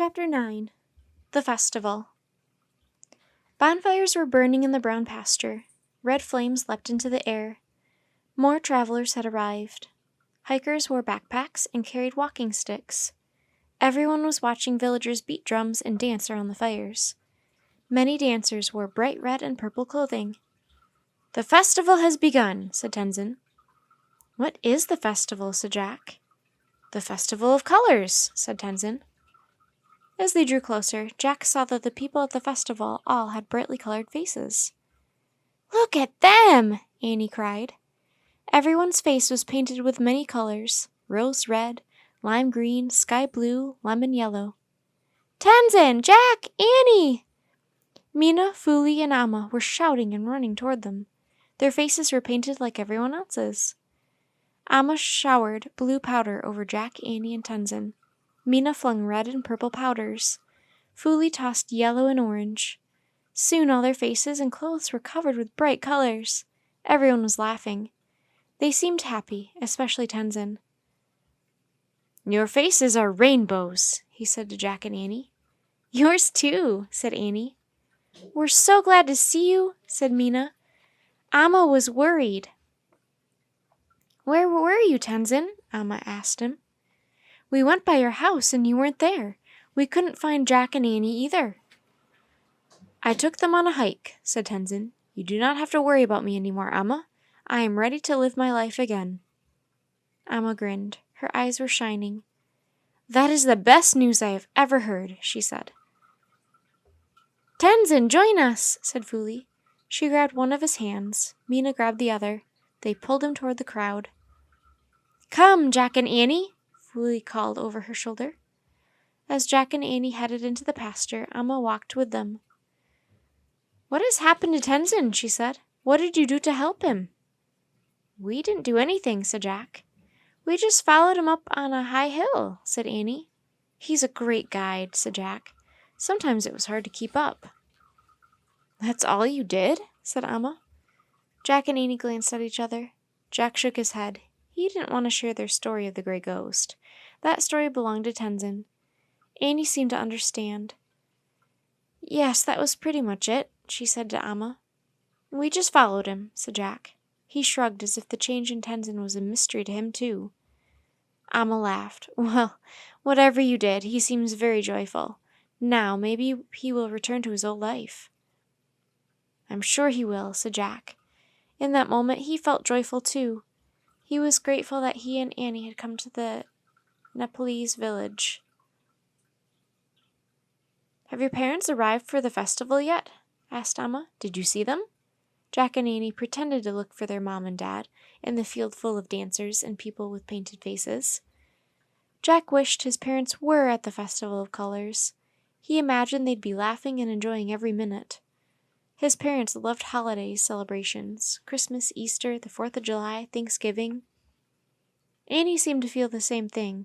Chapter 9 The Festival. Bonfires were burning in the brown pasture. Red flames leapt into the air. More travelers had arrived. Hikers wore backpacks and carried walking sticks. Everyone was watching villagers beat drums and dance around the fires. Many dancers wore bright red and purple clothing. "The festival has begun," said Tenzin. "What is the festival?" said Jack. "The festival of colors," said Tenzin. As they drew closer, Jack saw that the people at the festival all had brightly colored faces. "Look at them!" Annie cried. Everyone's face was painted with many colors: rose red, lime green, sky blue, lemon yellow. "Tenzin! Jack! Annie!" Mina, Fuli, and Amma were shouting and running toward them. Their faces were painted like everyone else's. Amma showered blue powder over Jack, Annie, and Tenzin. Mina flung red and purple powders. Fuli tossed yellow and orange. Soon all their faces and clothes were covered with bright colors. Everyone was laughing. They seemed happy, especially Tenzin. "Your faces are rainbows," he said to Jack and Annie. "Yours too," said Annie. "We're so glad to see you," said Mina. Amma was worried. "Where were you, Tenzin?" Amma asked him. "We went by your house and you weren't there. We couldn't find Jack and Annie either." "I took them on a hike," said Tenzin. "You do not have to worry about me anymore, Amma. I am ready to live my life again." Amma grinned. Her eyes were shining. "That is the best news I have ever heard," she said. "Tenzin, join us," said Fuli. She grabbed one of his hands. Mina grabbed the other. They pulled him toward the crowd. "Come, Jack and Annie," Fuli called over her shoulder. As Jack and Annie headed into the pasture, Amma walked with them. "What has happened to Tenzin?" she said. "What did you do to help him?" "We didn't do anything," said Jack. "We just followed him up on a high hill," said Annie. "He's a great guide," said Jack. "Sometimes it was hard to keep up." "That's all you did?" said Amma. Jack and Annie glanced at each other. Jack shook his head. He didn't want to share their story of the gray ghost. That story belonged to Tenzin. Annie seemed to understand. "Yes, that was pretty much it," she said to Amma. "We just followed him," said Jack. He shrugged as if the change in Tenzin was a mystery to him too. Amma laughed. "Well, whatever you did, he seems very joyful. Now, maybe he will return to his old life." "I'm sure he will," said Jack. In that moment, he felt joyful too. He was grateful that he and Annie had come to the Nepalese village. "Have your parents arrived for the festival yet?" asked Amma. "Did you see them?" Jack and Annie pretended to look for their mom and dad in the field full of dancers and people with painted faces. Jack wished his parents were at the Festival of Colors. He imagined they'd be laughing and enjoying every minute. His parents loved holiday celebrations: Christmas, Easter, the 4th of July, Thanksgiving. Annie seemed to feel the same thing.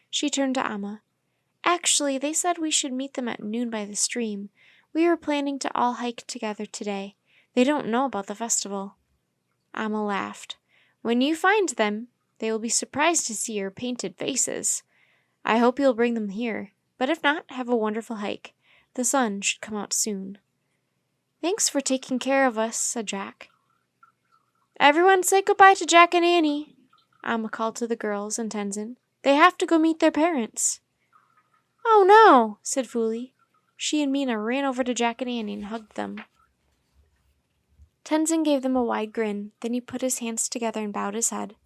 She turned to Amma. "Actually, they said we should meet them at noon by the stream. We were planning to all hike together today. They don't know about the festival." Amma laughed. "When you find them, they will be surprised to see your painted faces. I hope you'll bring them here, but if not, have a wonderful hike. The sun should come out soon." "Thanks for taking care of us," said Jack. "Everyone say goodbye to Jack and Annie," Amma called to the girls and Tenzin. "They have to go meet their parents." "Oh no," said Fuli. She and Mina ran over to Jack and Annie and hugged them. Tenzin gave them a wide grin. Then he put his hands together and bowed his head.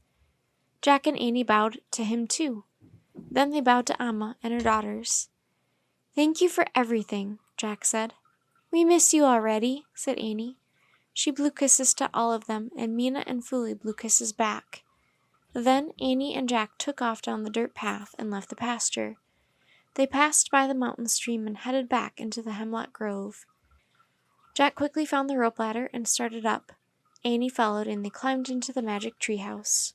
Jack and Annie bowed to him too. Then they bowed to Amma and her daughters. "Thank you for everything," Jack said. "We miss you already," said Annie. She blew kisses to all of them, and Mina and Fuli blew kisses back. Then Annie and Jack took off down the dirt path and left the pasture. They passed by the mountain stream and headed back into the hemlock grove. Jack quickly found the rope ladder and started up. Annie followed, and they climbed into the magic treehouse.